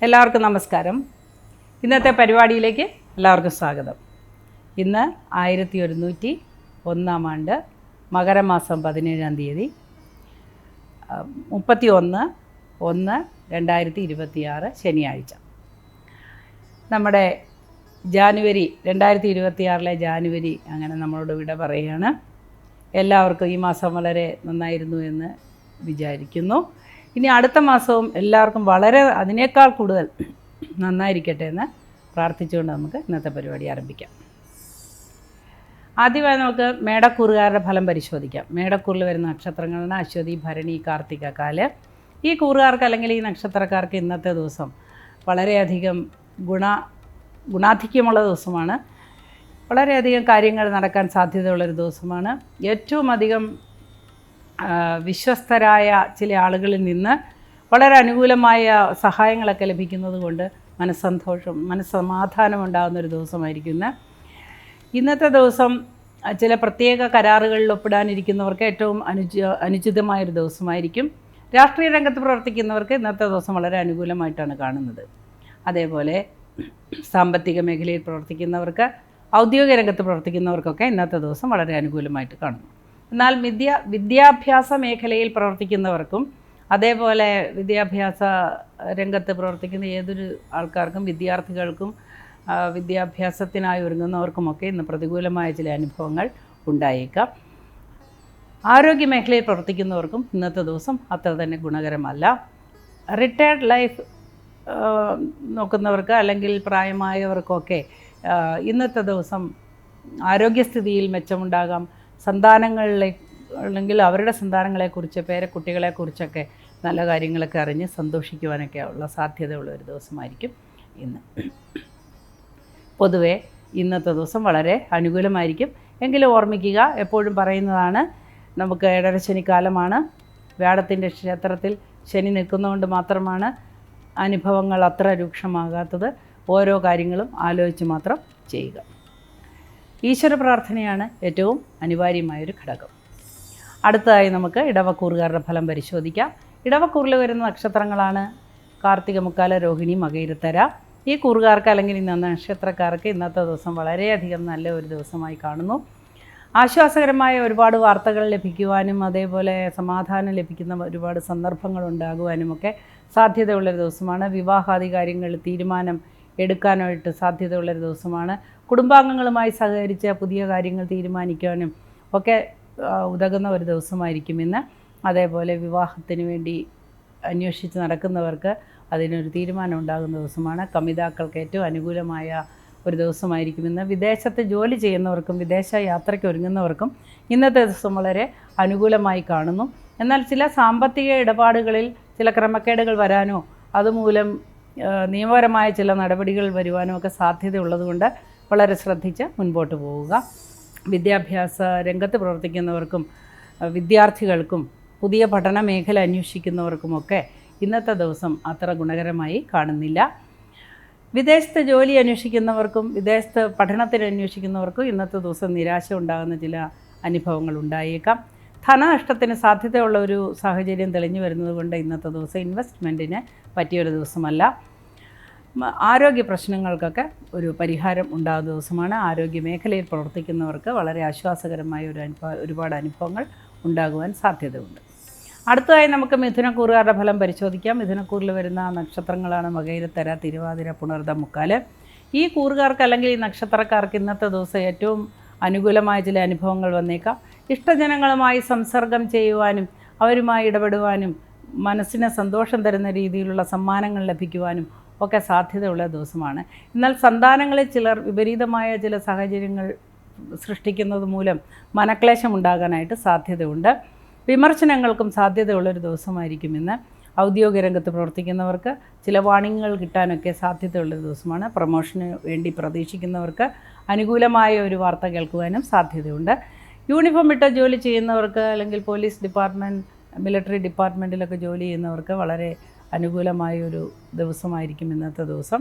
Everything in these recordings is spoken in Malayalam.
എല്ലാവർക്കും നമസ്കാരം. ഇന്നത്തെ പരിപാടിയിലേക്ക് എല്ലാവർക്കും സ്വാഗതം. ഇന്ന് 1101 ആണ്ട് മകരമാസം 17-ാം തീയതി 31/1/2026 ശനിയാഴ്ച. നമ്മുടെ ജാനുവരി 2026 ജാനുവരി അങ്ങനെ നമ്മളോട് വിട പറയുകയാണ്. എല്ലാവർക്കും ഈ മാസം വളരെ നന്നായിരുന്നു എന്ന് വിചാരിക്കുന്നു. ഇനി അടുത്ത മാസവും എല്ലാവർക്കും വളരെ അതിനേക്കാൾ കൂടുതൽ നന്നായിരിക്കട്ടെ എന്ന് പ്രാർത്ഥിച്ചുകൊണ്ട് നമുക്ക് ഇന്നത്തെ പരിപാടി ആരംഭിക്കാം. ആദ്യമായി നമുക്ക് മേടക്കൂറുകാരുടെ ഫലം പരിശോധിക്കാം. മേടക്കൂറിൽ വരുന്ന നക്ഷത്രങ്ങളാണ് അശ്വതി, ഭരണി, കാർത്തിക, കാല്. ഈ കൂറുകാർക്ക് അല്ലെങ്കിൽ ഈ നക്ഷത്രക്കാർക്ക് ഇന്നത്തെ ദിവസം വളരെയധികം ഗുണാധിക്യമുള്ള ദിവസമാണ്. വളരെയധികം കാര്യങ്ങൾ നടക്കാൻ സാധ്യതയുള്ളൊരു ദിവസമാണ്. ഏറ്റവും അധികം വിശ്വസ്തരായ ചില ആളുകളിൽ നിന്ന് വളരെ അനുകൂലമായ സഹായങ്ങളൊക്കെ ലഭിക്കുന്നത് കൊണ്ട് മനസ്സമാധാനം ഉണ്ടാകുന്നൊരു ദിവസമായിരിക്കും ഇന്നത്തെ ദിവസം. ചില പ്രത്യേക കരാറുകളിൽ ഒപ്പിടാനിരിക്കുന്നവർക്ക് ഏറ്റവും അനുചിതമായൊരു ദിവസമായിരിക്കും. രാഷ്ട്രീയ രംഗത്ത് പ്രവർത്തിക്കുന്നവർക്ക് ഇന്നത്തെ ദിവസം വളരെ അനുകൂലമായിട്ടാണ് കാണുന്നത്. അതേപോലെ സാമ്പത്തിക മേഖലയിൽ പ്രവർത്തിക്കുന്നവർക്ക്, ഔദ്യോഗിക രംഗത്ത് പ്രവർത്തിക്കുന്നവർക്കൊക്കെ ഇന്നത്തെ ദിവസം വളരെ അനുകൂലമായിട്ട് കാണുന്നു. എന്നാൽ വിദ്യാഭ്യാസ മേഖലയിൽ പ്രവർത്തിക്കുന്നവർക്കും അതേപോലെ വിദ്യാഭ്യാസ രംഗത്ത് പ്രവർത്തിക്കുന്ന ഏതൊരു ആൾക്കാർക്കും, വിദ്യാർത്ഥികൾക്കും വിദ്യാഭ്യാസത്തിനായി ഒരുങ്ങുന്നവർക്കുമൊക്കെ ഇന്ന് പ്രതികൂലമായ ചില അനുഭവങ്ങൾ ഉണ്ടായേക്കാം. ആരോഗ്യ മേഖലയിൽ പ്രവർത്തിക്കുന്നവർക്കും ഇന്നത്തെ ദിവസം അത്ര തന്നെ ഗുണകരമല്ല. റിട്ടയർഡ് ലൈഫ് നോക്കുന്നവർക്ക് അല്ലെങ്കിൽ പ്രായമായവർക്കൊക്കെ ഇന്നത്തെ ദിവസം ആരോഗ്യസ്ഥിതിയിൽ മെച്ചമുണ്ടാകാം. സന്താനങ്ങളിലെ അല്ലെങ്കിൽ അവരുടെ സന്താനങ്ങളെക്കുറിച്ച്, പേരക്കുട്ടികളെക്കുറിച്ചൊക്കെ നല്ല കാര്യങ്ങളൊക്കെ അറിഞ്ഞ് സന്തോഷിക്കുവാനൊക്കെ ഉള്ള സാധ്യതയുള്ള ഒരു ദിവസമായിരിക്കും ഇന്ന്. പൊതുവെ ഇന്നത്തെ ദിവസം വളരെ അനുകൂലമായിരിക്കും. എങ്കിലും ഓർമ്മിക്കുക, എപ്പോഴും പറയുന്നതാണ്, നമുക്ക് ഏഴരശനിക്കാലമാണ്. വ്യാഴത്തിൻ്റെ ക്ഷേത്രത്തിൽ ശനി നിൽക്കുന്നതുകൊണ്ട് മാത്രമാണ് അനുഭവങ്ങൾ അത്ര രൂക്ഷമാകാത്തത്. ഓരോ കാര്യങ്ങളും ആലോചിച്ച് മാത്രം ചെയ്യുക. ഈശ്വര പ്രാർത്ഥനയാണ് ഏറ്റവും അനിവാര്യമായൊരു ഘടകം. അടുത്തതായി നമുക്ക് ഇടവക്കൂറുകാരുടെ ഫലം പരിശോധിക്കാം. ഇടവക്കൂറിൽ വരുന്ന നക്ഷത്രങ്ങളാണ് കാർത്തിക, മുക്കാല, രോഹിണി, മകയിരത്തര. ഈ കൂറുകാർക്ക് അല്ലെങ്കിൽ ഇന്ന നക്ഷത്രക്കാർക്ക് ഇന്നത്തെ ദിവസം വളരെയധികം നല്ല ഒരു ദിവസമായി കാണുന്നു. ആശ്വാസകരമായ ഒരുപാട് വാർത്തകൾ ലഭിക്കുവാനും അതേപോലെ സമാധാനം ലഭിക്കുന്ന ഒരുപാട് സന്ദർഭങ്ങൾ ഉണ്ടാകുവാനുമൊക്കെ സാധ്യതയുള്ളൊരു ദിവസമാണ്. വിവാഹാദി കാര്യങ്ങളിൽ തീരുമാനം എടുക്കാനായിട്ട് സാധ്യതയുള്ളൊരു ദിവസമാണ്. കുടുംബാംഗങ്ങളുമായി സഹകരിച്ച് പുതിയ കാര്യങ്ങൾ തീരുമാനിക്കാനും ഒക്കെ ഉതകുന്ന ഒരു ദിവസമായിരിക്കും ഇന്ന്. അതേപോലെ വിവാഹത്തിന് വേണ്ടി അന്വേഷിച്ച് നടക്കുന്നവർക്ക് അതിനൊരു തീരുമാനം ഉണ്ടാകുന്ന ദിവസമാണ്. കമിതാക്കൾക്ക് ഏറ്റവും അനുകൂലമായ ഒരു ദിവസമായിരിക്കും ഇന്ന്. വിദേശത്ത് ജോലി ചെയ്യുന്നവർക്കും വിദേശ യാത്രയ്ക്ക് ഒരുങ്ങുന്നവർക്കും ഇന്നത്തെ ദിവസം വളരെ അനുകൂലമായി കാണുന്നു. എന്നാൽ ചില സാമ്പത്തിക ഇടപാടുകളിൽ ചില ക്രമക്കേടുകൾ വരാനോ അതുമൂലം നിയമപരമായ ചില നടപടികൾ വരുവാനോ ഒക്കെ സാധ്യതയുള്ളതുകൊണ്ട് വളരെ ശ്രദ്ധിച്ച് മുൻപോട്ട് പോവുക. വിദ്യാഭ്യാസ രംഗത്ത് പ്രവർത്തിക്കുന്നവർക്കും വിദ്യാർത്ഥികൾക്കും പുതിയ പഠന മേഖല അന്വേഷിക്കുന്നവർക്കുമൊക്കെ ഇന്നത്തെ ദിവസം അത്ര ഗുണകരമായി കാണുന്നില്ല. വിദേശത്ത് ജോലി അന്വേഷിക്കുന്നവർക്കും വിദേശത്ത് പഠനത്തിന് അന്വേഷിക്കുന്നവർക്കും ഇന്നത്തെ ദിവസം നിരാശ ഉണ്ടാകുന്ന ചില അനുഭവങ്ങൾ ഉണ്ടായേക്കാം. ധനനഷ്ടത്തിന് സാധ്യതയുള്ള ഒരു സാഹചര്യം തെളിഞ്ഞു വരുന്നത് കൊണ്ട് ഇന്നത്തെ ദിവസം ഇൻവെസ്റ്റ്മെൻറ്റിന് പറ്റിയൊരു ദിവസമല്ല. ആരോഗ്യ പ്രശ്നങ്ങൾക്കൊക്കെ ഒരു പരിഹാരം ഉണ്ടാകുന്ന ദിവസമാണ്. ആരോഗ്യ മേഖലയിൽ പ്രവർത്തിക്കുന്നവർക്ക് വളരെ ആശ്വാസകരമായ ഒരുപാട് അനുഭവങ്ങൾ ഉണ്ടാകുവാൻ സാധ്യതയുണ്ട്. അടുത്തതായി നമുക്ക് മിഥുനക്കൂറുകാരുടെ ഫലം പരിശോധിക്കാം. മിഥുനക്കൂറിൽ വരുന്ന നക്ഷത്രങ്ങളാണ് മകയിരത്തര, തിരുവാതിര, പുണർദം, മുക്കാല്. ഈ കൂറുകാർക്ക് അല്ലെങ്കിൽ ഈ നക്ഷത്രക്കാർക്ക് ഇന്നത്തെ ദിവസം ഏറ്റവും അനുകൂലമായ ചില അനുഭവങ്ങൾ വന്നേക്കാം. ഇഷ്ടജനങ്ങളുമായി സംസർഗം ചെയ്യുവാനും അവരുമായി ഇടപെടുവാനും മനസ്സിന് സന്തോഷം തരുന്ന രീതിയിലുള്ള സമ്മാനങ്ങൾ ലഭിക്കുവാനും ഒക്കെ സാധ്യതയുള്ള ദിവസമാണ്. എന്നാൽ സന്താനങ്ങളിൽ ചിലർ വിപരീതമായ ചില സാഹചര്യങ്ങൾ സൃഷ്ടിക്കുന്നത് മൂലം മനക്ലേശം ഉണ്ടാകാനായിട്ട് സാധ്യതയുണ്ട്. വിമർശനങ്ങൾക്കും സാധ്യതയുള്ളൊരു ദിവസമായിരിക്കും ഇന്ന്. ഔദ്യോഗിക രംഗത്ത് പ്രവർത്തിക്കുന്നവർക്ക് ചില വാണിങ്ങുകൾ കിട്ടാനൊക്കെ സാധ്യതയുള്ളൊരു ദിവസമാണ്. പ്രൊമോഷന് വേണ്ടി പ്രതീക്ഷിക്കുന്നവർക്ക് അനുകൂലമായ ഒരു വാർത്ത കേൾക്കുവാനും സാധ്യതയുണ്ട്. യൂണിഫോം ഇട്ട ജോലി ചെയ്യുന്നവർക്ക് അല്ലെങ്കിൽ പോലീസ് ഡിപ്പാർട്ട്മെൻറ്റ്, മിലിറ്ററി ഡിപ്പാർട്ട്മെൻറ്റിലൊക്കെ ജോലി ചെയ്യുന്നവർക്ക് വളരെ അനുകൂലമായൊരു ദിവസമായിരിക്കും ഇന്നത്തെ ദിവസം.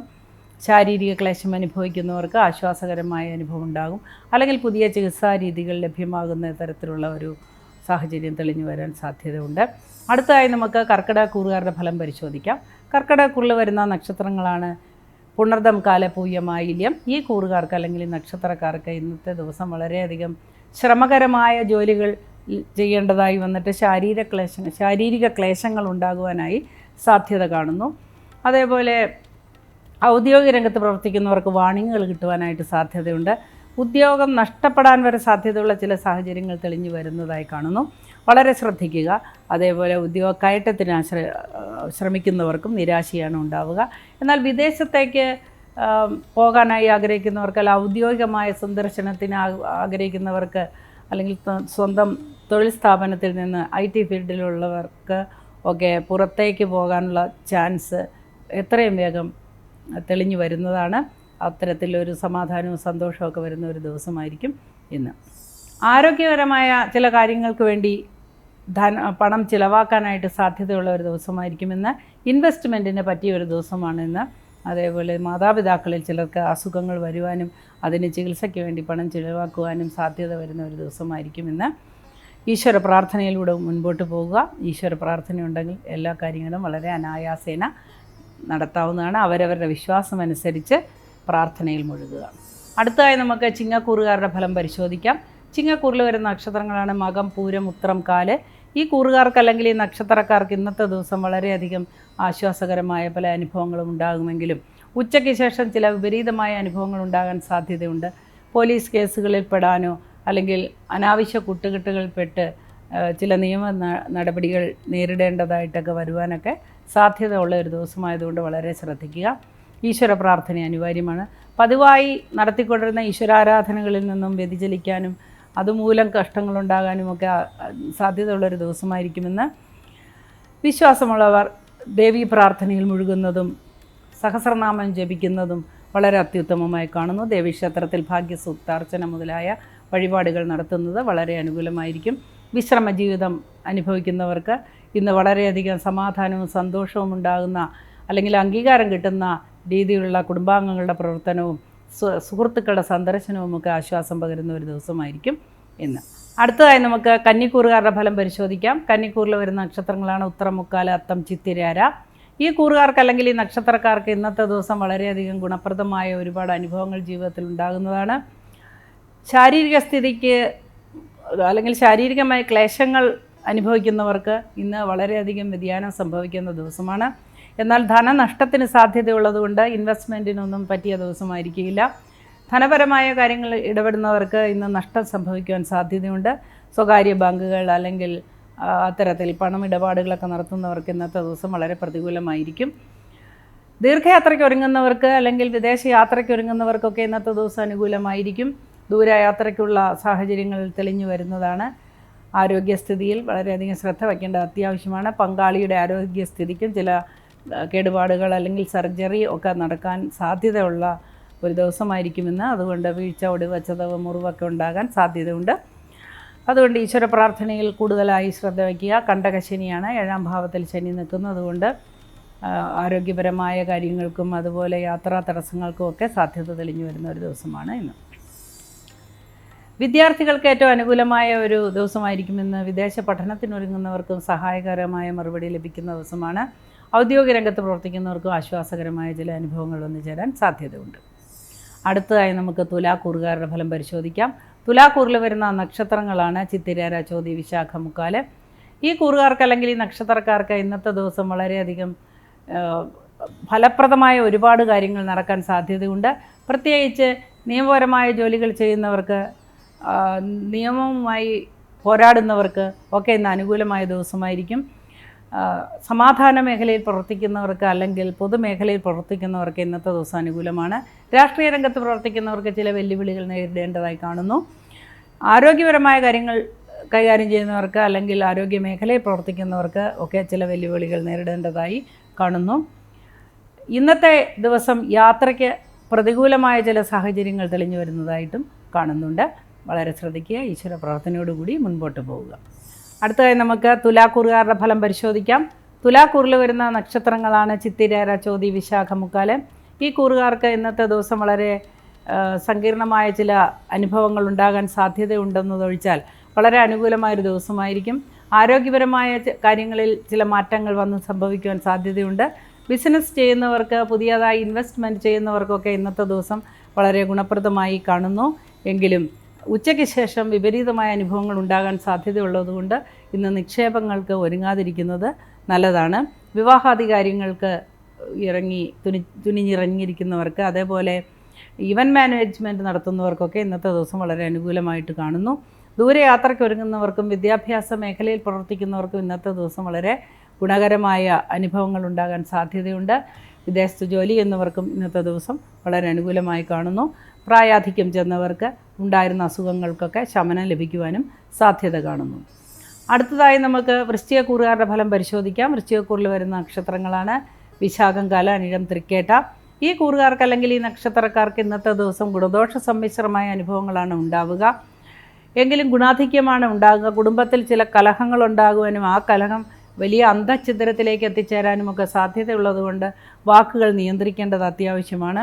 ശാരീരിക ക്ലേശം അനുഭവിക്കുന്നവർക്ക് ആശ്വാസകരമായ അനുഭവം ഉണ്ടാകും. അല്ലെങ്കിൽ പുതിയ ചികിത്സാ രീതികൾ ലഭ്യമാകുന്ന തരത്തിലുള്ള ഒരു സാഹചര്യം തെളിഞ്ഞു വരാൻ സാധ്യതയുണ്ട്. അടുത്തതായി നമുക്ക് കർക്കിടകക്കൂറുകാരുടെ ഫലം പരിശോധിക്കാം. കർക്കിടകക്കൂറിൽ വരുന്ന നക്ഷത്രങ്ങളാണ് പുണർദം, കാലപൂയം, ആയില്യം. ഈ കൂറുകാർക്ക് അല്ലെങ്കിൽ നക്ഷത്രക്കാർക്ക് ഇന്നത്തെ ദിവസം വളരെയധികം ശ്രമകരമായ ജോലികൾ ചെയ്യേണ്ടതായി വന്നിട്ട് ശാരീരിക ക്ലേശങ്ങൾ ഉണ്ടാകുവാനായി സാധ്യത കാണുന്നു. അതേപോലെ ഔദ്യോഗിക രംഗത്ത് പ്രവർത്തിക്കുന്നവർക്ക് വാണിങ്ങുകൾ കിട്ടുവാനായിട്ട് സാധ്യതയുണ്ട്. ഉദ്യോഗം നഷ്ടപ്പെടാൻ വരെ സാധ്യതയുള്ള ചില സാഹചര്യങ്ങൾ തെളിഞ്ഞു വരുന്നതായി കാണുന്നു. വളരെ ശ്രദ്ധിക്കുക. അതേപോലെ ഉദ്യോഗ കയറ്റത്തിന് ശ്രമിക്കുന്നവർക്കും നിരാശയാണ് ഉണ്ടാവുക. എന്നാൽ വിദേശത്തേക്ക് പോകാനായി ആഗ്രഹിക്കുന്നവർക്ക്, അല്ല ഔദ്യോഗികമായ സന്ദർശനത്തിന് ആഗ്രഹിക്കുന്നവർക്ക്, അല്ലെങ്കിൽ സ്വന്തം തൊഴിൽ സ്ഥാപനത്തിൽ നിന്ന് IT ഫീൽഡിലുള്ളവർക്ക് ഒക്കെ പുറത്തേക്ക് പോകാനുള്ള ചാൻസ് എത്രയും വേഗം തെളിഞ്ഞു വരുന്നതാണ്. അത്തരത്തിലൊരു സമാധാനവും സന്തോഷമൊക്കെ വരുന്ന ഒരു ദിവസമായിരിക്കും ഇന്ന്. ആരോഗ്യപരമായ ചില കാര്യങ്ങൾക്ക് വേണ്ടി പണം ചിലവാക്കാനായിട്ട് സാധ്യതയുള്ള ഒരു ദിവസമായിരിക്കും ഇന്ന്. ഇൻവെസ്റ്റ്മെൻറ്റിന് പറ്റിയ ഒരു ദിവസമാണ് ഇന്ന്. അതേപോലെ മാതാപിതാക്കളിൽ ചിലർക്ക് അസുഖങ്ങൾ വരുവാനും അതിന് ചികിത്സയ്ക്ക് വേണ്ടി പണം ചിലവാക്കുവാനും സാധ്യത വരുന്ന ഒരു ദിവസമായിരിക്കും ഇന്ന്. ഈശ്വര പ്രാർത്ഥനയിലൂടെ മുൻപോട്ട് പോകുക. ഈശ്വര പ്രാർത്ഥനയുണ്ടെങ്കിൽ എല്ലാ കാര്യങ്ങളും വളരെ അനായാസേന നടത്താവുന്നതാണ്. അവരവരുടെ വിശ്വാസമനുസരിച്ച് പ്രാർത്ഥനയിൽ മുഴുകുക. അടുത്തതായി നമുക്ക് ചിങ്ങക്കൂറുകാരുടെ ഫലം പരിശോധിക്കാം. ചിങ്ങക്കൂറിൽ വരുന്ന നക്ഷത്രങ്ങളാണ് മകം, പൂരം, ഉത്രം, കാല്. ഈ കൂറുകാർക്ക് അല്ലെങ്കിൽ ഈ നക്ഷത്രക്കാർക്ക് ഇന്നത്തെ ദിവസം വളരെയധികം ആശ്വാസകരമായ പല അനുഭവങ്ങളും ഉണ്ടാകുമെങ്കിലും ഉച്ചയ്ക്ക് ശേഷം ചില വിപരീതമായ അനുഭവങ്ങൾ ഉണ്ടാകാൻ സാധ്യതയുണ്ട്. പോലീസ് കേസുകളിൽ പെടാനോ അല്ലെങ്കിൽ അനാവശ്യ കൂട്ടുകെട്ടുകളിൽപ്പെട്ട് ചില നിയമ നടപടികൾ നേരിടേണ്ടതായിട്ടൊക്കെ വരുവാനൊക്കെ സാധ്യത ഉള്ള ഒരു ദിവസമായതുകൊണ്ട് വളരെ ശ്രദ്ധിക്കുക. ഈശ്വര പ്രാർത്ഥന അനിവാര്യമാണ്. പതിവായി നടത്തിക്കൊണ്ടിരുന്ന ഈശ്വരാരാധനകളിൽ നിന്നും വ്യതിചലിക്കാനും അതുമൂലം കഷ്ടങ്ങളുണ്ടാകാനുമൊക്കെ സാധ്യതയുള്ളൊരു ദിവസമായിരിക്കുമെന്ന്. വിശ്വാസമുള്ളവർ ദേവീ പ്രാർത്ഥനയിൽ മുഴുകുന്നതും സഹസ്രനാമം ജപിക്കുന്നതും വളരെ അത്യുത്തമമായി കാണുന്നു. ദേവീക്ഷേത്രത്തിൽ ഭാഗ്യസൂക്താർച്ചന മുതലായ വഴിപാടുകൾ നടത്തുന്നത് വളരെ അനുകൂലമായിരിക്കും. വിശ്രമ ജീവിതം അനുഭവിക്കുന്നവർക്ക് ഇന്ന് വളരെയധികം സമാധാനവും സന്തോഷവും ഉണ്ടാകുന്ന, അല്ലെങ്കിൽ അംഗീകാരം കിട്ടുന്ന രീതിയിലുള്ള കുടുംബാംഗങ്ങളുടെ പ്രവർത്തനവും സുഹൃത്തുക്കളുടെ സന്ദർശനവും ഒക്കെ ആശ്വാസം പകരുന്ന ഒരു ദിവസമായിരിക്കും ഇന്ന്. അടുത്തതായി നമുക്ക് കന്നിക്കൂറുകാരുടെ ഫലം പരിശോധിക്കാം. കന്നിക്കൂറിൽ വരുന്ന നക്ഷത്രങ്ങളാണ് ഉത്രം, മുക്കാല്, അത്തം, ചിത്തിരാര. ഈ കൂറുകാർക്ക് അല്ലെങ്കിൽ ഈ നക്ഷത്രക്കാർക്ക് ഇന്നത്തെ ദിവസം വളരെയധികം ഗുണപ്രദമായ ഒരുപാട് അനുഭവങ്ങൾ ജീവിതത്തിൽ ഉണ്ടാകുന്നതാണ്. ശാരീരിക സ്ഥിതിക്ക് അല്ലെങ്കിൽ ശാരീരികമായ ക്ലേശങ്ങൾ അനുഭവിക്കുന്നവർക്ക് ഇന്ന് വളരെയധികം വ്യതിയാനം സംഭവിക്കുന്ന ദിവസമാണ്. എന്നാൽ ധനനഷ്ടത്തിന് സാധ്യതയുള്ളതുകൊണ്ട് ഇൻവെസ്റ്റ്മെൻറ്റിനൊന്നും പറ്റിയ ദിവസമായിരിക്കില്ല. ധനപരമായ കാര്യങ്ങൾ ഇടപെടുന്നവർക്ക് ഇന്ന് നഷ്ടം സംഭവിക്കുവാൻ സാധ്യതയുണ്ട്. സ്വകാര്യ ബാങ്കുകൾ അല്ലെങ്കിൽ അത്തരത്തിൽ പണമിടപാടുകളൊക്കെ നടത്തുന്നവർക്ക് ഇന്നത്തെ ദിവസം വളരെ പ്രതികൂലമായിരിക്കും. ദീർഘയാത്രയ്ക്ക് ഒരുങ്ങുന്നവർക്ക് അല്ലെങ്കിൽ വിദേശ യാത്രയ്ക്ക് ഒരുങ്ങുന്നവർക്കൊക്കെ ഇന്നത്തെ ദിവസം അനുകൂലമായിരിക്കും. ദൂരയാത്രയ്ക്കുള്ള സാഹചര്യങ്ങൾ തെളിഞ്ഞു വരുന്നതാണ്. ആരോഗ്യസ്ഥിതിയിൽ വളരെയധികം ശ്രദ്ധ വയ്ക്കേണ്ട അത്യാവശ്യമാണ്. പങ്കാളിയുടെ ആരോഗ്യസ്ഥിതിക്കും ചില കേടുപാടുകൾ അല്ലെങ്കിൽ സർജറി ഒക്കെ നടക്കാൻ സാധ്യതയുള്ള ഒരു ദിവസമായിരിക്കുമെന്ന്. അതുകൊണ്ട് വീഴ്ച, ഒടിവ്, ചതവ്, മുറിവൊക്കെ ഉണ്ടാകാൻ സാധ്യതയുണ്ട്. അതുകൊണ്ട് ഈശ്വര പ്രാർത്ഥനയിൽ കൂടുതലായി ശ്രദ്ധ വയ്ക്കുക. കണ്ടകശനിയാണ്, 7ാം ഭാവത്തിൽ ശനി നിൽക്കുന്നതുകൊണ്ട് ആരോഗ്യപരമായ കാര്യങ്ങൾക്കും അതുപോലെ യാത്രാ തടസ്സങ്ങൾക്കും ഒക്കെ സാധ്യത തെളിഞ്ഞു വരുന്ന ഒരു ദിവസമാണ് ഇന്ന്. വിദ്യാർത്ഥികൾക്ക് ഏറ്റവും അനുകൂലമായ ഒരു ദിവസമായിരിക്കുമെന്ന്. വിദേശ പഠനത്തിനൊരുങ്ങുന്നവർക്കും സഹായകരമായ മറുപടി ലഭിക്കുന്ന ദിവസമാണ്. ഔദ്യോഗിക രംഗത്ത് പ്രവർത്തിക്കുന്നവർക്കും ആശ്വാസകരമായ ചില അനുഭവങ്ങൾ വന്നു ചേരാൻ സാധ്യതയുണ്ട്. അടുത്തതായി നമുക്ക് തുലാക്കൂറുകാരുടെ ഫലം പരിശോധിക്കാം. തുലാക്കൂറിൽ വരുന്ന നക്ഷത്രങ്ങളാണ് ചിത്തിര, ചോതി, വിശാഖ, മുക്കാല്. ഈ കൂറുകാർക്ക് അല്ലെങ്കിൽ ഈ നക്ഷത്രക്കാർക്ക് ഇന്നത്തെ ദിവസം വളരെയധികം ഫലപ്രദമായ ഒരുപാട് കാര്യങ്ങൾ നടക്കാൻ സാധ്യതയുണ്ട്. പ്രത്യേകിച്ച് നിയമപരമായ ജോലികൾ ചെയ്യുന്നവർക്ക്, നിയമവുമായി പോരാടുന്നവർക്ക് ഒക്കെ ഇന്ന് അനുകൂലമായ ദിവസമായിരിക്കും. സമാധാന മേഖലയിൽ പ്രവർത്തിക്കുന്നവർക്ക് അല്ലെങ്കിൽ പൊതുമേഖലയിൽ പ്രവർത്തിക്കുന്നവർക്ക് ഇന്നത്തെ ദിവസം അനുകൂലമാണ്. രാഷ്ട്രീയ രംഗത്ത് പ്രവർത്തിക്കുന്നവർക്ക് ചില വെല്ലുവിളികൾ നേരിടേണ്ടതായി കാണുന്നു. ആരോഗ്യപരമായ കാര്യങ്ങൾ കൈകാര്യം ചെയ്യുന്നവർക്ക് അല്ലെങ്കിൽ ആരോഗ്യ മേഖലയിൽ പ്രവർത്തിക്കുന്നവർക്ക് ഒക്കെ ചില വെല്ലുവിളികൾ നേരിടേണ്ടതായി കാണുന്നു. ഇന്നത്തെ ദിവസം യാത്രയ്ക്ക് പ്രതികൂലമായ ചില സാഹചര്യങ്ങൾ തെളിഞ്ഞു വരുന്നതായിട്ടും കാണുന്നുണ്ട്. വളരെ ശ്രദ്ധിക്കുക. ഈശ്വര പ്രാർത്ഥനയോടുകൂടി മുൻപോട്ട് പോവുക. അടുത്തതായി നമുക്ക് തുലാക്കൂറുകാരുടെ ഫലം പരിശോധിക്കാം. തുലാക്കൂറിൽ വരുന്ന നക്ഷത്രങ്ങളാണ് ചിത്തിര, ചോതി, വിശാഖ, മുക്കാല്. ഈ കൂറുകാർക്ക് ഇന്നത്തെ ദിവസം വളരെ സങ്കീർണമായ ചില അനുഭവങ്ങൾ ഉണ്ടാകാൻ സാധ്യതയുണ്ടെന്നതൊഴിച്ചാൽ വളരെ അനുകൂലമായൊരു ദിവസമായിരിക്കും. ആരോഗ്യപരമായ കാര്യങ്ങളിൽ ചില മാറ്റങ്ങൾ വന്ന് സംഭവിക്കുവാൻ സാധ്യതയുണ്ട്. ബിസിനസ് ചെയ്യുന്നവർക്ക്, പുതിയതായി ഇൻവെസ്റ്റ്മെൻറ്റ് ചെയ്യുന്നവർക്കൊക്കെ ഇന്നത്തെ ദിവസം വളരെ ഗുണപ്രദമായി കാണുന്നു. എങ്കിലും ഉച്ചയ്ക്ക് ശേഷം വിപരീതമായ അനുഭവങ്ങൾ ഉണ്ടാകാൻ സാധ്യതയുള്ളതുകൊണ്ട് ഇന്ന് നിക്ഷേപങ്ങൾക്ക് ഒരുങ്ങാതിരിക്കുന്നത് നല്ലതാണ്. വിവാഹാദി കാര്യങ്ങൾക്ക് തുനിഞ്ഞിറങ്ങിയിരിക്കുന്നവർക്ക്, അതേപോലെ ഇവൻറ്റ് മാനേജ്മെൻറ്റ് നടത്തുന്നവർക്കൊക്കെ ഇന്നത്തെ ദിവസം വളരെ അനുകൂലമായിട്ട് കാണുന്നു. ദൂരയാത്രയ്ക്ക് ഒരുങ്ങുന്നവർക്കും വിദ്യാഭ്യാസ മേഖലയിൽ പ്രവർത്തിക്കുന്നവർക്കും ഇന്നത്തെ ദിവസം വളരെ ഗുണകരമായ അനുഭവങ്ങൾ ഉണ്ടാകാൻ സാധ്യതയുണ്ട്. വിദേശത്ത് ജോലി ചെയ്യുന്നവർക്കും ഇന്നത്തെ ദിവസം വളരെ അനുകൂലമായി കാണുന്നു. പ്രായാധിക്യം ചെന്നവർക്ക് ഉണ്ടായിരുന്ന അസുഖങ്ങൾക്കൊക്കെ ശമനം ലഭിക്കുവാനും സാധ്യത കാണുന്നു. അടുത്തതായി നമുക്ക് വൃശ്ചികക്കൂറുകാരുടെ ഫലം പരിശോധിക്കാം. വൃശ്ചികക്കൂറിൽ വരുന്ന നക്ഷത്രങ്ങളാണ് വിശാഖം, കാല, അനിഴം, തൃക്കേട്ട. ഈ കൂറുകാർക്ക് അല്ലെങ്കിൽ ഈ നക്ഷത്രക്കാർക്ക് ഇന്നത്തെ ദിവസം ഗുണദോഷ സമ്മിശ്രമായ അനുഭവങ്ങളാണ് ഉണ്ടാവുക. എങ്കിലും ഗുണാധിക്യമാണ് ഉണ്ടാകുക. കുടുംബത്തിൽ ചില കലഹങ്ങൾ ഉണ്ടാകുവാനും ആ കലഹം വലിയ അന്തഃഛിദ്രത്തിലേക്ക് എത്തിച്ചേരാനുമൊക്കെ സാധ്യതയുള്ളതുകൊണ്ട് വാക്കുകൾ നിയന്ത്രിക്കേണ്ടത് അത്യാവശ്യമാണ്.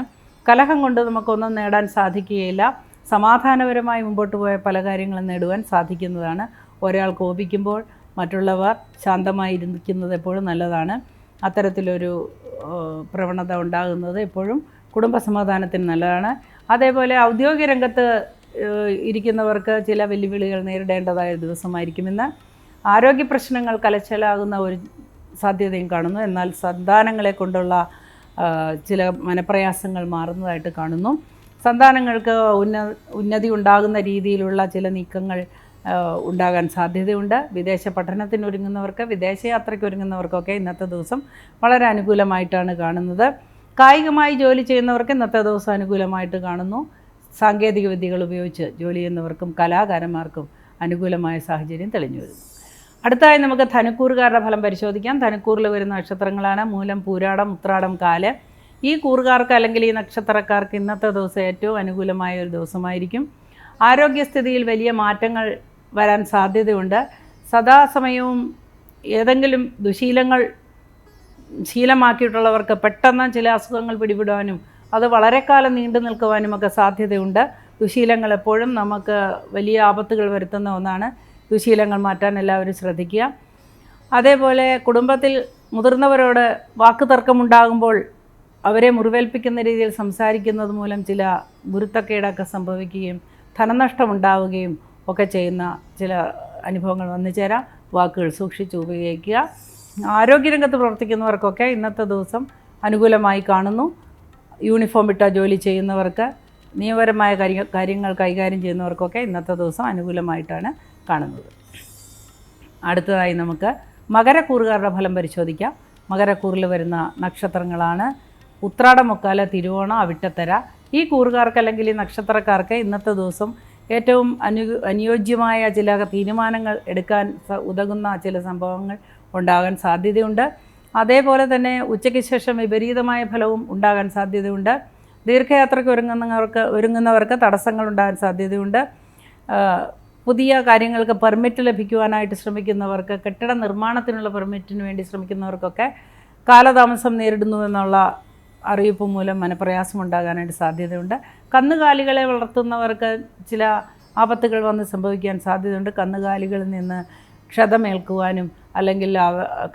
കലഹം കൊണ്ട് നമുക്കൊന്നും നേടാൻ സാധിക്കുകയില്ല. സമാധാനപരമായി മുമ്പോട്ട് പോയ പല കാര്യങ്ങളും നേടുവാൻ സാധിക്കുന്നതാണ്. ഒരാൾ കോപിക്കുമ്പോൾ മറ്റുള്ളവർ ശാന്തമായി ഇരിക്കുന്നത് എപ്പോഴും നല്ലതാണ്. അത്തരത്തിലൊരു പ്രവണത ഉണ്ടാകുന്നത് എപ്പോഴും കുടുംബസമാധാനത്തിന് നല്ലതാണ്. അതേപോലെ ഔദ്യോഗിക രംഗത്ത് ഇരിക്കുന്നവർക്ക് ചില വെല്ലുവിളികൾ നേരിടേണ്ടതായ ദിവസമായിരിക്കും ഇന്ന്. ആരോഗ്യ പ്രശ്നങ്ങൾ കലശലാകുന്ന ഒരു സാധ്യതയും കാണുന്നു. എന്നാൽ സന്താനങ്ങളെ കൊണ്ടുള്ള ചില മനപ്രയാസങ്ങൾ മാറുന്നതായിട്ട് കാണുന്നു. സന്താനങ്ങൾക്ക് ഉന്നതി ഉണ്ടാകുന്ന രീതിയിലുള്ള ചില നീക്കങ്ങൾ ഉണ്ടാകാൻ സാധ്യതയുണ്ട്. വിദേശ പഠനത്തിനൊരുങ്ങുന്നവർക്ക്, വിദേശയാത്രയ്ക്ക് ഒരുങ്ങുന്നവർക്കൊക്കെ ഇന്നത്തെ ദിവസം വളരെ അനുകൂലമായിട്ടാണ് കാണുന്നത്. കായികമായി ജോലി ചെയ്യുന്നവർക്ക് ഇന്നത്തെ ദിവസം അനുകൂലമായിട്ട് കാണുന്നു. സാങ്കേതിക വിദ്യകൾ ഉപയോഗിച്ച് ജോലി ചെയ്യുന്നവർക്കും കലാകാരന്മാർക്കും അനുകൂലമായ സാഹചര്യം തെളിഞ്ഞു വരുന്നു. അടുത്തായി നമുക്ക് ധനുക്കൂറുകാരുടെ ഫലം പരിശോധിക്കാം. ധനുക്കൂറിൽ വരുന്ന നക്ഷത്രങ്ങളാണ് മൂലം, പൂരാടം, ഉത്രാടം, കാല്. ഈ കൂറുകാർക്ക് അല്ലെങ്കിൽ ഈ നക്ഷത്രക്കാർക്ക് ഇന്നത്തെ ദിവസം ഏറ്റവും അനുകൂലമായ ഒരു ദിവസമായിരിക്കും. ആരോഗ്യസ്ഥിതിയിൽ വലിയ മാറ്റങ്ങൾ വരാൻ സാധ്യതയുണ്ട്. സദാസമയവും ഏതെങ്കിലും ദുശീലങ്ങൾ ശീലമാക്കിയിട്ടുള്ളവർക്ക് പെട്ടെന്ന് ചില അസുഖങ്ങൾ പിടിപെടാനും അത് വളരെ കാലം നീണ്ടു നിൽക്കുവാനുമൊക്കെ സാധ്യതയുണ്ട്. ദുശീലങ്ങൾ എപ്പോഴും നമുക്ക് വലിയ ആപത്തുകൾ വരുത്തുന്ന ഒന്നാണ്. ദുശീലങ്ങൾ മാറ്റാൻ എല്ലാവരും ശ്രദ്ധിക്കുക. അതേപോലെ കുടുംബത്തിൽ മുതിർന്നവരോട് വാക്കുതർക്കമുണ്ടാകുമ്പോൾ അവരെ മുറിവേൽപ്പിക്കുന്ന രീതിയിൽ സംസാരിക്കുന്നത് മൂലം ചില ഗുരുത്തക്കേടൊക്കെ സംഭവിക്കുകയും ധനനഷ്ടമുണ്ടാവുകയും ഒക്കെ ചെയ്യുന്ന ചില അനുഭവങ്ങൾ വന്നു ചേരാം. വാക്കുകൾ സൂക്ഷിച്ച് ഉപയോഗിക്കുക. ആരോഗ്യരംഗത്ത് പ്രവർത്തിക്കുന്നവർക്കൊക്കെ ഇന്നത്തെ ദിവസം അനുകൂലമായി കാണുന്നു. യൂണിഫോം ഇട്ട ജോലി ചെയ്യുന്നവർക്ക്, നിയമപരമായ കാര്യങ്ങൾ കൈകാര്യം ചെയ്യുന്നവർക്കൊക്കെ ഇന്നത്തെ ദിവസം അനുകൂലമായിട്ടാണ് കാണുന്നത്. അടുത്തതായി നമുക്ക് മകരക്കൂറുകാരുടെ ഫലം പരിശോധിക്കാം. മകരക്കൂറിൽ വരുന്ന നക്ഷത്രങ്ങളാണ് ഉത്രാടം, മുക്കാല, തിരുവോണം, അവിട്ടത്തര. ഈ കൂറുകാർക്ക് അല്ലെങ്കിൽ ഈ നക്ഷത്രക്കാർക്ക് ഇന്നത്തെ ദിവസം ഏറ്റവും അനുയോജ്യമായ ചില തീരുമാനങ്ങൾ എടുക്കാൻ ഉതകുന്ന ചില സംഭവങ്ങൾ ഉണ്ടാകാൻ സാധ്യതയുണ്ട്. അതേപോലെ തന്നെ ഉച്ചയ്ക്ക് ശേഷം വിപരീതമായ ഫലവും ഉണ്ടാകാൻ സാധ്യതയുണ്ട്. ദീർഘയാത്രയ്ക്ക് ഒരുങ്ങുന്നവർക്ക് തടസ്സങ്ങൾ ഉണ്ടാകാൻ സാധ്യതയുണ്ട്. പുതിയ കാര്യങ്ങൾക്ക് പെർമിറ്റ് ലഭിക്കുവാനായിട്ട് ശ്രമിക്കുന്നവർക്ക്, കെട്ടിട നിർമ്മാണത്തിനുള്ള പെർമിറ്റിന് വേണ്ടി ശ്രമിക്കുന്നവർക്കൊക്കെ കാലതാമസം നേരിടുന്നു എന്നുള്ള അറിയിപ്പ് മൂലം മനപ്രയാസം ഉണ്ടാകാനായിട്ട് സാധ്യതയുണ്ട്. കന്നുകാലികളെ വളർത്തുന്നവർക്ക് ചില ആപത്തുകൾ വന്ന് സംഭവിക്കാൻ സാധ്യതയുണ്ട്. കന്നുകാലികളിൽ നിന്ന് ക്ഷതമേൽക്കുവാനും അല്ലെങ്കിൽ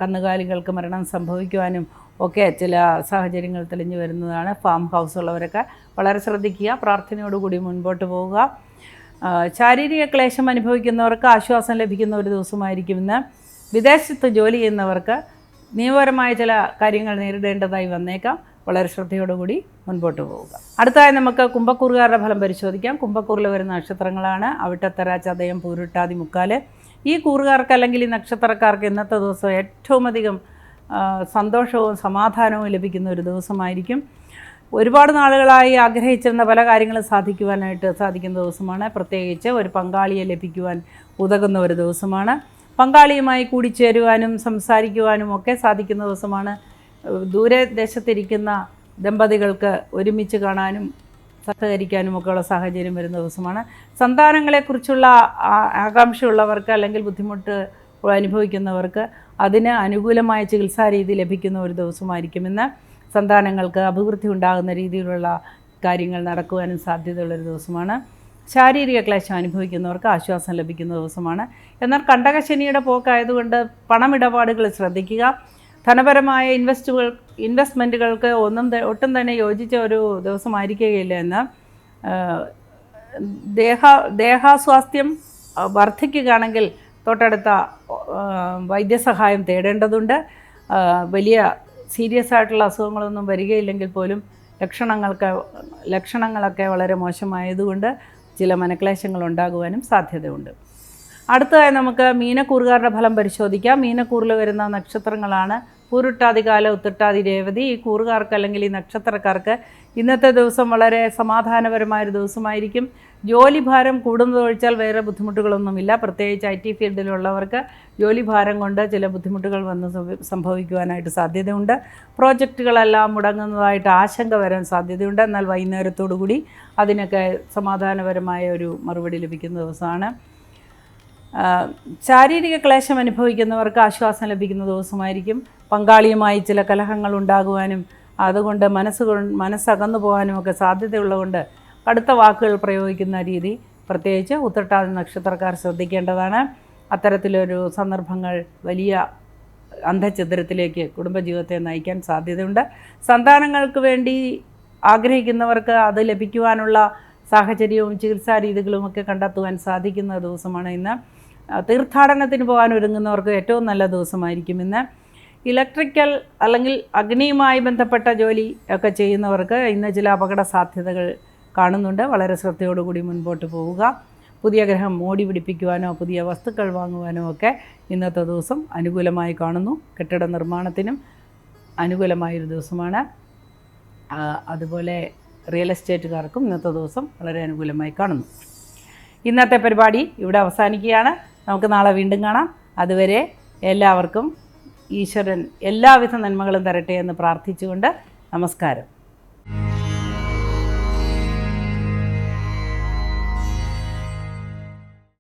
കന്നുകാലികൾക്ക് മരണം സംഭവിക്കുവാനും ഒക്കെ ചില സാഹചര്യങ്ങൾ തെളിഞ്ഞു വരുന്നതാണ്. ഫാം ഹൗസ് ഉള്ളവരൊക്കെ വളരെ ശ്രദ്ധിക്കുക. പ്രാർത്ഥനയോടുകൂടി മുൻപോട്ട് പോവുക. ശാരീരിക ക്ലേശം അനുഭവിക്കുന്നവർക്ക് ആശ്വാസം ലഭിക്കുന്ന ഒരു ദിവസമായിരിക്കും ഇന്ന്. വിദേശത്ത് ജോലി ചെയ്യുന്നവർക്ക് നിയമപരമായ ചില കാര്യങ്ങൾ നേരിടേണ്ടതായി വന്നേക്കാം. വളരെ ശ്രദ്ധയോടുകൂടി മുൻപോട്ട് പോവുക. അടുത്തതായി നമുക്ക് കുംഭക്കൂറുകാരുടെ ഫലം പരിശോധിക്കാം. കുംഭക്കൂറിൽ വരുന്ന നക്ഷത്രങ്ങളാണ് അവിട്ടത്തര, ചതയം, പൂരുട്ടാതി, മുക്കാല്. ഈ കൂറുകാർക്ക് അല്ലെങ്കിൽ ഈ നക്ഷത്രക്കാർക്ക് ഇന്നത്തെ ദിവസം ഏറ്റവും അധികം സന്തോഷവും സമാധാനവും ലഭിക്കുന്ന ഒരു ദിവസമായിരിക്കും. ഒരുപാട് നാളുകളായി ആഗ്രഹിച്ചിരുന്ന പല കാര്യങ്ങളും സാധിക്കുവാനായിട്ട് സാധിക്കുന്ന ദിവസമാണ്. പ്രത്യേകിച്ച് ഒരു പങ്കാളിയെ ലഭിക്കുവാൻ ഉതകുന്ന ഒരു ദിവസമാണ്. പങ്കാളിയുമായി കൂടിച്ചേരുവാനും സംസാരിക്കുവാനും ഒക്കെ സാധിക്കുന്ന ദിവസമാണ്. ദൂരദേശത്തിരിക്കുന്ന ദമ്പതികൾക്ക് ഒരുമിച്ച് കാണാനും സഹകരിക്കാനും ഒക്കെയുള്ള സാഹചര്യം വരുന്ന ദിവസമാണ്. സന്താനങ്ങളെക്കുറിച്ചുള്ള ആകാംക്ഷയുള്ളവർക്ക് അല്ലെങ്കിൽ ബുദ്ധിമുട്ട് അനുഭവിക്കുന്നവർക്ക് അതിന് അനുകൂലമായ ചികിത്സാരീതി ലഭിക്കുന്ന ഒരു ദിവസമായിരിക്കും ഇന്ന്. സന്താനങ്ങൾക്ക് അഭിവൃദ്ധി ഉണ്ടാകുന്ന രീതിയിലുള്ള കാര്യങ്ങൾ നടക്കുവാനും സാധ്യതയുള്ളൊരു ദിവസമാണ്. ശാരീരിക ക്ലേശം അനുഭവിക്കുന്നവർക്ക് ആശ്വാസം ലഭിക്കുന്ന ദിവസമാണ്. എന്നാൽ കണ്ടകശനിയുടെ പോക്കായതുകൊണ്ട് പണമിടപാടുകൾ ശ്രദ്ധിക്കുക. ധനപരമായ ഇൻവെസ്റ്റ്മെൻറ്റുകൾക്ക് ഒട്ടും തന്നെ യോജിച്ച ഒരു ദിവസമായിരിക്കുകയില്ല എന്ന്. ദേഹാസ്വാസ്ഥ്യം വർദ്ധിക്കുകയാണെങ്കിൽ തൊട്ടടുത്ത വൈദ്യസഹായം തേടേണ്ടതുണ്ട്. വലിയ സീരിയസ് ആയിട്ടുള്ള അസുഖങ്ങളൊന്നും വരികയില്ലെങ്കിൽ പോലും ലക്ഷണങ്ങളൊക്കെ വളരെ മോശമായതുകൊണ്ട് ചില മനക്ലേശങ്ങൾ ഉണ്ടാകുവാനും സാധ്യതയുണ്ട്. അടുത്തതായി നമുക്ക് മീനക്കൂറുകാരുടെ ഫലം പരിശോധിക്കാം. മീനക്കൂറിൽ വരുന്ന നക്ഷത്രങ്ങളാണ് പൂരുട്ടാതികാല, ഉത്രട്ടാതി, രേവതി. ഈ കൂറുകാർക്ക് അല്ലെങ്കിൽ ഈ നക്ഷത്രക്കാർക്ക് ഇന്നത്തെ ദിവസം വളരെ സമാധാനപരമായൊരു ദിവസമായിരിക്കും. ജോലിഭാരം കൂടുന്നതൊഴിച്ചാൽ വേറെ ബുദ്ധിമുട്ടുകളൊന്നുമില്ല. പ്രത്യേകിച്ച് IT ഫീൽഡിലുള്ളവർക്ക് ജോലിഭാരം കൊണ്ട് ചില ബുദ്ധിമുട്ടുകൾ വന്ന് സംഭവിക്കുവാനായിട്ട് സാധ്യതയുണ്ട്. പ്രോജക്റ്റുകളെല്ലാം മുടങ്ങുന്നതായിട്ട് ആശങ്ക വരാൻ സാധ്യതയുണ്ട്. എന്നാൽ വൈകുന്നേരത്തോടു കൂടി അതിനൊക്കെ സമാധാനപരമായ ഒരു മറുപടി ലഭിക്കുന്ന ദിവസമാണ്. ശാരീരിക ക്ലേശം അനുഭവിക്കുന്നവർക്ക് ആശ്വാസം ലഭിക്കുന്ന ദിവസമായിരിക്കും. പങ്കാളിയുമായി ചില കലഹങ്ങൾ ഉണ്ടാകുവാനും അതുകൊണ്ട് മനസ്സകന്നു പോകാനും ഒക്കെ സാധ്യതയുള്ളതുകൊണ്ട് കടുത്ത വാക്കുകൾ പ്രയോഗിക്കുന്ന രീതി പ്രത്യേകിച്ച് ഉത്രട്ടാതി നക്ഷത്രക്കാർ ശ്രദ്ധിക്കേണ്ടതാണ്. അത്തരത്തിലൊരു സന്ദർഭങ്ങൾ വലിയ അന്ധഛിദ്രത്തിലേക്ക് കുടുംബജീവിതത്തെ നയിക്കാൻ സാധ്യതയുണ്ട്. സന്താനങ്ങൾക്ക് വേണ്ടി ആഗ്രഹിക്കുന്നവർക്ക് അത് ലഭിക്കുവാനുള്ള സാഹചര്യവും ചികിത്സാ രീതികളുമൊക്കെ കണ്ടെത്തുവാൻ സാധിക്കുന്ന ദിവസമാണ് ഇന്ന്. തീർത്ഥാടനത്തിന് പോകാൻ ഒരുങ്ങുന്നവർക്ക് ഏറ്റവും നല്ല ദിവസമായിരിക്കും ഇന്ന്. ഇലക്ട്രിക്കൽ അല്ലെങ്കിൽ അഗ്നിയുമായി ബന്ധപ്പെട്ട ജോലി ഒക്കെ ചെയ്യുന്നവർക്ക് ഇന്ന് ചില അപകട സാധ്യതകൾ കാണുന്നുണ്ട്. വളരെ ശ്രദ്ധയോടുകൂടി മുൻപോട്ട് പോവുക. പുതിയ ഗ്രഹം മോടി പിടിപ്പിക്കുവാനോ പുതിയ വസ്തുക്കൾ വാങ്ങുവാനോ ഒക്കെ ഇന്നത്തെ ദിവസം അനുകൂലമായി കാണുന്നു. കെട്ടിട നിർമ്മാണത്തിനും അനുകൂലമായൊരു ദിവസമാണ്. അതുപോലെ റിയൽ എസ്റ്റേറ്റുകാർക്കും ഇന്നത്തെ ദിവസം വളരെ അനുകൂലമായി കാണുന്നു. ഇന്നത്തെ പരിപാടി ഇവിടെ അവസാനിക്കുകയാണ്. നമുക്ക് നാളെ വീണ്ടും കാണാം. അതുവരെ എല്ലാവർക്കും ഈശ്വരൻ എല്ലാവിധ നന്മകളും തരട്ടെ എന്ന് പ്രാർത്ഥിച്ചുകൊണ്ട് നമസ്കാരം.